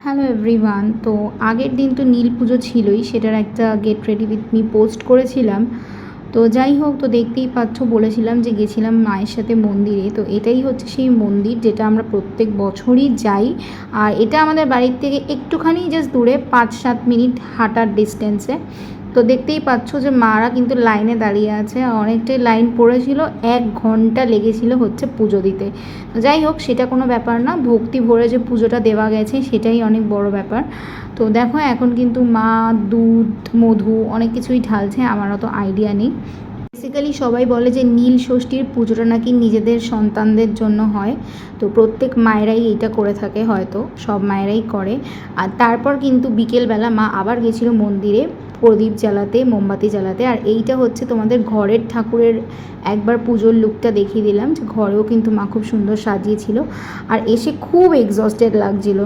Hello everyone. তো আগের দিন তো নীল পুজো ছিলই, সেটার একটা get ready with me post করেছিলাম। তো যাই হোক, তো দেখতেই পাচ্ছ, বলেছিলাম যে গেছিলাম মায়ের সাথে মন্দিরে। তো এটাই হচ্ছে সেই মন্দির যেটা আমরা প্রত্যেক বছরই যাই। আর এটা আমাদের বাড়ির থেকে একটুখানি জাস্ট দূরে, 5-7 মিনিট হাঁটার ডিস্টেন্সে। তো দেখতেই পাচ্ছ যে মারা কিন্তু লাইনে দাঁড়িয়ে আছে, অনেকটাই লাইন পড়েছিল, 1 ঘন্টা লেগেছিল হচ্ছে পুজো দিতে। যাই হোক, সেটা কোনো ব্যাপার না, ভক্তি ভরে যে পুজোটা দেওয়া গেছে সেটাই অনেক বড় ব্যাপার। তো দেখো, এখন কিন্তু মা দুধ, মধু অনেক কিছুই ঢালছে, আমার অত আইডিয়া নেই। বেসিক্যালি সবাই বলে যে নীল ষষ্ঠীর পুজোটা নাকি নিজেদের সন্তানদের জন্য হয়। তো প্রত্যেক মায়েরাই এইটা করে থাকে, হয়তো সব মায়েরাই করে। আর তারপর কিন্তু বিকেলবেলা মা আবার গেছিলো মন্দিরে প্রদীপ জ্বালাতে, মোমবাতি জ্বালাতে। আর এইটা হচ্ছে তোমাদের ঘরের ঠাকুরের একবার পুজোর লুকটা দেখিয়ে দিলাম, যে ঘরেও কিন্তু মা খুব সুন্দর সাজিয়েছিল। আর এসে খুব এক্সস্টেড লাগছিল।